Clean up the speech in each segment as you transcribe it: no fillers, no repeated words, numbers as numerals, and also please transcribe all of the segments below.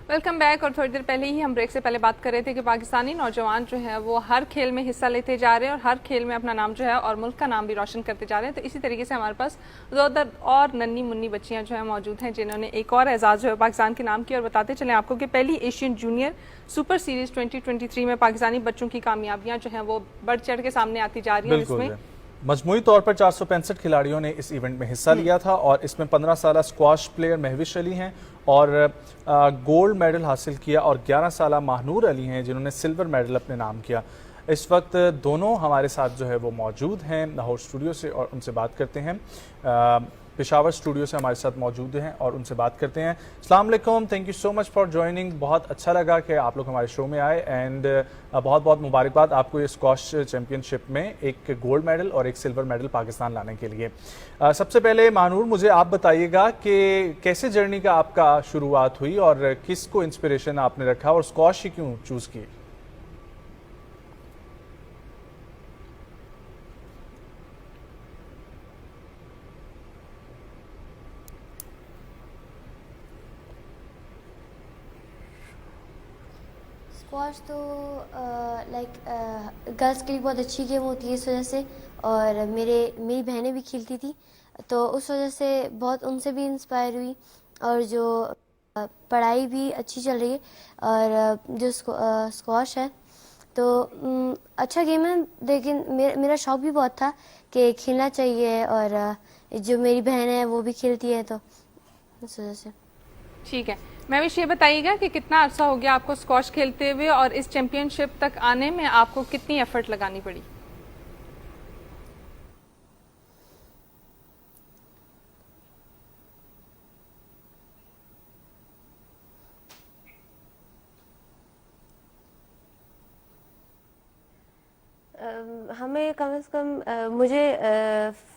Welcome back. और थोड़ी देर पहले ही हम ब्रेक से पहले बात कर रहे थे कि पाकिस्तानी नौजवान जो है वो हर खेल में हिस्सा लेते जा रहे हैं और हर खेल में अपना नाम जो है और मुल्क का नाम भी रोशन करते जा रहे हैं। तो इसी तरीके से हमारे पास दो और नन्ही मुन्नी बच्चियां जो है मौजूद हैं जिन्होंने एक और एजाज़ जो है पाकिस्तान के नाम किया। और बताते चले आपको कि पहली एशियन जूनियर सुपर सीरीज़ 2023 में पाकिस्तानी बच्चों की कामयाबियाँ जो हैं वो बढ़ चढ़ के सामने आती जा रही हैं, जिसमें मजमूई तौर पर 465 खिलाड़ियों ने इस इवेंट में हिस्सा लिया था और इसमें 15 साला स्क्वाश प्लेयर महविश अली हैं और गोल्ड मेडल हासिल किया और 11 साला महानूर अली हैं जिन्होंने सिल्वर मेडल अपने नाम किया। इस वक्त दोनों हमारे साथ जो है वो मौजूद हैं लाहौर स्टूडियो से और उनसे बात करते हैं। पेशावर स्टूडियो से हमारे साथ मौजूद हैं और उनसे बात करते हैं। अस्सलाम वालेकुम, thank you so much for joining. बहुत अच्छा लगा कि आप लोग हमारे शो में आए एंड बहुत बहुत मुबारकबाद आपको ये स्क्वाश चैम्पियनशिप में एक गोल्ड मेडल और एक सिल्वर मेडल पाकिस्तान लाने के लिए। सबसे पहले महानूर, मुझे आप बताइएगा कि कैसे जर्नी का आपका शुरुआत हुई और किसको इंस्पिरेशन आपने रखा और स्क्वाश ही क्यों चूज़ किए? स्क्वाश तो गर्ल्स के लिए बहुत अच्छी गेम होती है इस वजह से, और मेरी बहनें भी खेलती थी तो उस वजह से बहुत उनसे भी इंस्पायर हुई। और जो पढ़ाई भी अच्छी चल रही है और जो स्क्वाश है तो अच्छा गेम है, लेकिन मेरा शौक भी बहुत था कि खेलना चाहिए और जो मेरी बहन है वो भी खेलती है तो इस वजह से। ठीक है, महविश ये बताइएगा कि कितना अर्सा हो गया आपको स्क्वाश खेलते हुए और इस चैंपियनशिप तक आने में आपको कितनी एफर्ट लगानी पड़ी? हमें कम से कम मुझे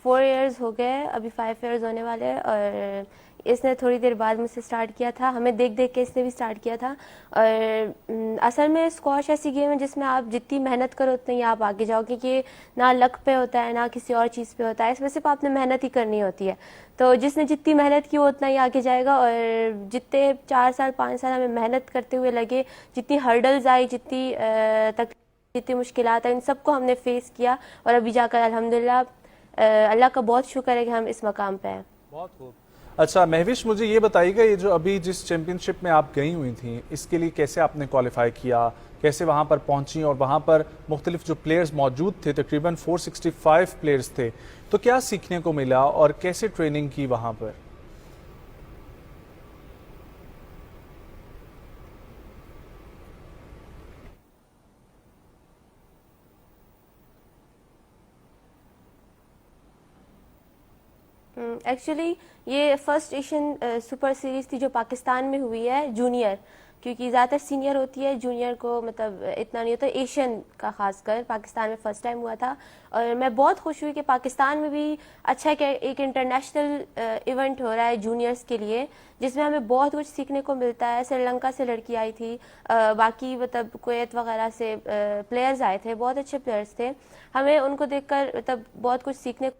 4 इयर्स हो गए, अभी 5 इयर्स होने वाले हैं और इसने थोड़ी देर बाद मुझसे स्टार्ट किया था। हमें देख देख के इसने भी स्टार्ट किया था। और असल में स्क्वाश ऐसी गेम है जिसमें आप जितनी मेहनत करो उतनी ही आप आगे जाओ, क्योंकि ना लक पे होता है ना किसी और चीज़ पे होता है, इसमें सिर्फ आपने मेहनत ही करनी होती है। तो जिसने जितनी मेहनत की वो उतना ही आगे जाएगा। और जितने 4 साल 5 साल हमें मेहनत करते हुए लगे, जितनी हर्डल्स आई, जितनी मुश्किलात आई, इन सबको हमने फेस किया और अभी जाकर अल्हम्दुलिल्लाह अल्लाह का बहुत शुक्र है कि हम इस मकाम पे हैं। बहुत खूब। अच्छा महविश, मुझे ये बताइएगा ये जो अभी जिस चैंपियनशिप में आप गई हुई थी इसके लिए कैसे आपने क्वालिफाई किया, कैसे वहाँ पर पहुँची और वहाँ पर मुख्तलिफ जो प्लेयर्स मौजूद थे, तकरीबन 465 प्लेयर्स थे, तो क्या सीखने को मिला और कैसे ट्रेनिंग की वहाँ पर? एक्चुअली ये फर्स्ट एशियन सुपर सीरीज़ थी जो पाकिस्तान में हुई है जूनियर, क्योंकि ज़्यादातर सीनियर होती है, जूनियर को मतलब इतना नहीं होता। एशियन का खासकर पाकिस्तान में फ़र्स्ट टाइम हुआ था और मैं बहुत खुश हुई कि पाकिस्तान में भी अच्छा एक इंटरनेशनल इवेंट हो रहा है जूनियर्स के लिए, जिसमें हमें बहुत कुछ सीखने को मिलता है। श्रीलंका से लड़की आई थी, बाकी मतलब कुवैत वगैरह से प्लेयर्स आए थे, बहुत अच्छे प्लेयर्स थे। हमें उनको देखकर मतलब बहुत कुछ सीखने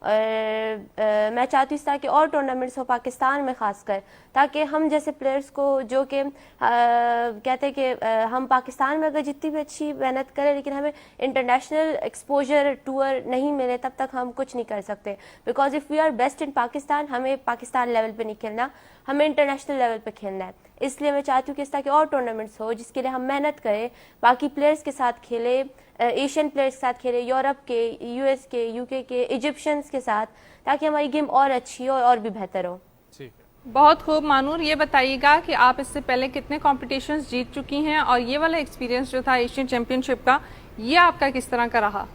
और मैं चाहती हूँ ताकि और टूर्नामेंट्स हो पाकिस्तान में खासकर, ताकि हम जैसे प्लेयर्स को जो कि कहते हैं कि हम पाकिस्तान में अगर जितनी भी अच्छी मेहनत करें लेकिन हमें इंटरनेशनल एक्सपोजर टूर नहीं मिले तब तक हम कुछ नहीं कर सकते। Because if we are best in Pakistan, हमें पाकिस्तान लेवल पे नहीं खेलना, हमें इंटरनेशनल लेवल पे खेलना है। इसलिए मैं चाहती हूँ कि इस तरह के और टूर्नामेंट्स हो जिसके लिए हम मेहनत करें, बाकी प्लेयर्स के साथ खेले, एशियन प्लेयर्स के साथ खेले, यूरोप के, यूएस के, यूके के, इजिप्शियंस के साथ, ताकि हमारी गेम और अच्छी हो और भी बेहतर हो। ठीक है, बहुत खूब। मानूर ये बताइएगा कि आप इससे पहले कितने कॉम्पिटिशन्स जीत चुकी हैं और ये वाला एक्सपीरियंस जो था एशियन चैंपियनशिप का, ये आपका किस तरह का रहा?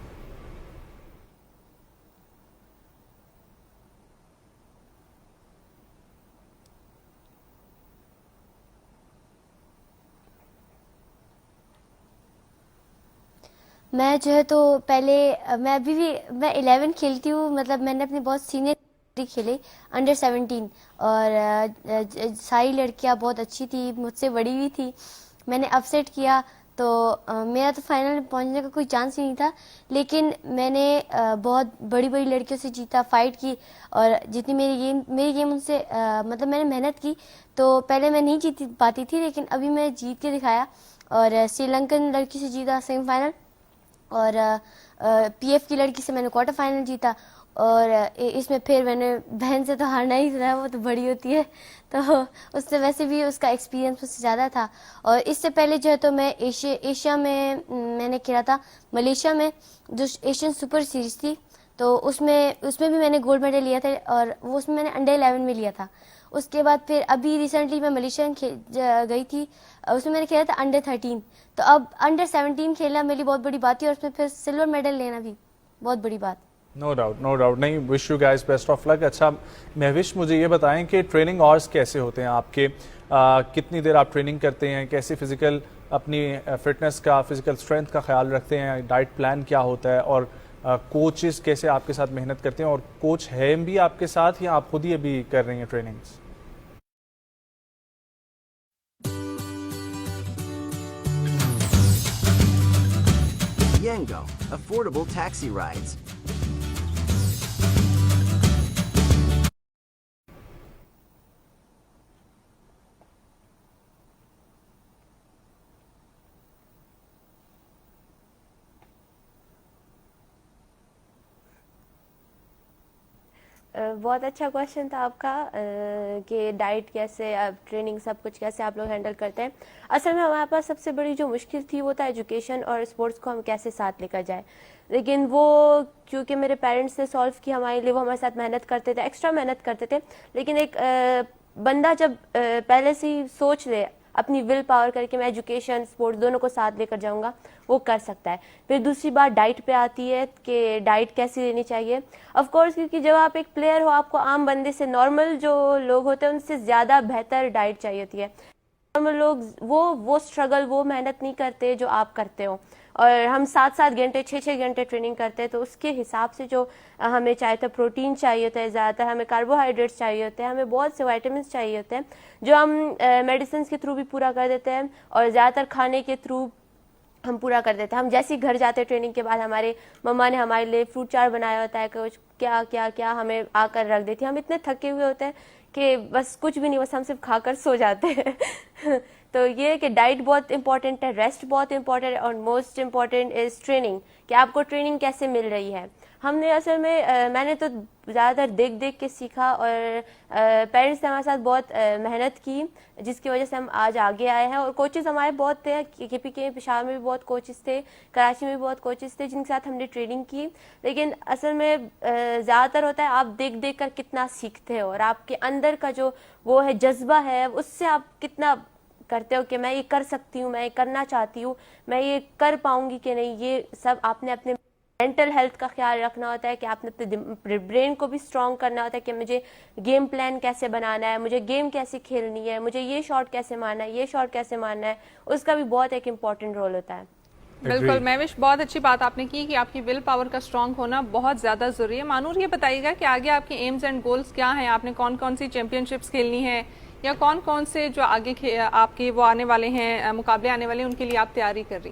मैं जो है तो पहले मैं अभी भी मैं 11 खेलती हूँ, मतलब मैंने अपनी बहुत सीनियर खेले अंडर 17 और सारी लड़कियाँ बहुत अच्छी थी, मुझसे बड़ी भी थी। मैंने अपसेट किया तो मेरा तो फाइनल में पहुंचने का कोई चांस ही नहीं था, लेकिन मैंने बहुत बड़ी बड़ी लड़कियों से जीता, फाइट की, और जितनी मेरी गेम उनसे मतलब मैंने मेहनत की। तो पहले मैं नहीं जीत पाती थी, लेकिन अभी मैं जीत के दिखाया, और श्रीलंकन लड़की से जीता सेमीफाइनल, और पीएफ की लड़की से मैंने क्वार्टर फाइनल जीता, और इसमें फिर मैंने बहन से तो हारना ही था, वो तो बड़ी होती है, तो उससे वैसे भी उसका एक्सपीरियंस मुझसे ज़्यादा था। और इससे पहले जो है तो मैं एशिया में मैंने खेला था मलेशिया में, जो एशियन सुपर सीरीज थी, तो उसमें भी मैंने गोल्ड मेडल लिया था, और वो उसमें मैंने अंडर 11 में लिया था। उसके बाद फिर अभी रिसेंटली मैं मलेशिया गई थी, उसमें मैंने खेला था अंडर 13, तो अब अंडर 17 खेलना मेरी बहुत बड़ी बात थी, और उसमें फिर सिल्वर मेडल लेना भी बहुत बड़ी बात। नो डाउट नहीं, wish you guys best of luck. अच्छा महविश, मुझे ये बताएं कि ट्रेनिंग आवर्स कैसे होते हैं आपके, कितनी देर आप ट्रेनिंग करते हैं, कैसे फिजिकल अपनी फिटनेस का, फिजिकल स्ट्रेंथ का ख्याल रखते हैं, डाइट प्लान क्या होता है, और कोचेस कैसे आपके साथ मेहनत करते हैं, और कोच है भी आपके साथ या आप खुद ही अभी कर रही हैं trainings? Yengo, affordable taxi rides. बहुत अच्छा क्वेश्चन था आपका कि डाइट कैसे, अब ट्रेनिंग सब कुछ कैसे आप लोग हैंडल करते हैं। असल में हमारे पास सबसे बड़ी जो मुश्किल थी वो था एजुकेशन और स्पोर्ट्स को हम कैसे साथ लेकर जाए, लेकिन वो क्योंकि मेरे पेरेंट्स ने सॉल्व किया हमारे लिए, वो हमारे साथ मेहनत करते थे, एक्स्ट्रा मेहनत करते थे। लेकिन एक बंदा जब पहले से ही सोच ले अपनी विल पावर करके मैं एजुकेशन स्पोर्ट्स दोनों को साथ लेकर जाऊंगा, वो कर सकता है। फिर दूसरी बात डाइट पे आती है कि डाइट कैसी लेनी चाहिए। ऑफ कोर्स क्योंकि जब आप एक प्लेयर हो, आपको आम बंदे से, नॉर्मल जो लोग होते हैं उनसे ज़्यादा बेहतर डाइट चाहिए होती है। नॉर्मल लोग वो स्ट्रगल, वो मेहनत नहीं करते जो आप करते हो, और हम 7-7 घंटे 6-6 घंटे ट्रेनिंग करते हैं, तो उसके हिसाब से जो हमें चाहिए था, प्रोटीन चाहिए होता है ज़्यादातर, हमें कार्बोहाइड्रेट्स चाहिए होते हैं, हमें बहुत से वाइटामिन चाहिए होते हैं, जो हम मेडिसिन के थ्रू भी पूरा कर देते हैं, और ज़्यादातर खाने के थ्रू हम पूरा कर देते हैं। हम जैसे ही घर जाते हैं ट्रेनिंग के बाद, हमारे मम्मा ने हमारे लिए फ्रूट चाट बनाया होता है, कुछ क्या क्या क्या हमें आकर रख देती है। हम इतने थके हुए होते हैं कि बस कुछ भी नहीं, बस हम सिर्फ खाकर सो जाते हैं। तो ये कि डाइट बहुत इंपॉर्टेंट है, रेस्ट बहुत इंपॉर्टेंट है, और मोस्ट इम्पॉर्टेंट इज़ ट्रेनिंग, कि आपको ट्रेनिंग कैसे मिल रही है। हमने असल में मैंने तो ज़्यादातर देख देख के सीखा, और पेरेंट्स ने हमारे साथ बहुत मेहनत की, जिसकी वजह से हम आज आगे आए हैं। और कोचेज़ हमारे बहुत थे, KPK पेशावर में भी बहुत कोचेज़ थे, कराची में भी बहुत कोचेज़ थे जिनके साथ हमने ट्रेनिंग की। लेकिन असल में ज़्यादातर होता है आप देख देख कर कितना सीखते हो, और आपके अंदर का जो वो है जज्बा है, उससे आप कितना करते हो कि मैं ये कर सकती हूँ, मैं ये करना चाहती हूँ, मैं ये कर पाऊंगी कि नहीं। ये सब आपने अपने मेंटल हेल्थ का ख्याल रखना होता है, कि आपने अपने ब्रेन को भी स्ट्रॉन्ग करना होता है, कि मुझे गेम प्लान कैसे बनाना है, मुझे गेम कैसे खेलनी है, मुझे ये शॉट कैसे मारना है, ये शॉट कैसे मारना है, उसका भी बहुत एक इम्पॉर्टेंट रोल होता है। बिल्कुल महविश, बहुत अच्छी बात आपने की कि आपकी विल पावर का स्ट्रांग होना बहुत ज़्यादा ज़रूरी है। मानूर, ये बताइएगा कि आगे आपके एम्स एंड गोल्स क्या हैं, आपने कौन कौन सी चैंपियनशिप्स खेलनी है, या कौन कौन से जो आगे आपके वो आने वाले हैं, मुकाबले आने वाले हैं, उनके लिए आप तैयारी कर रही हैं?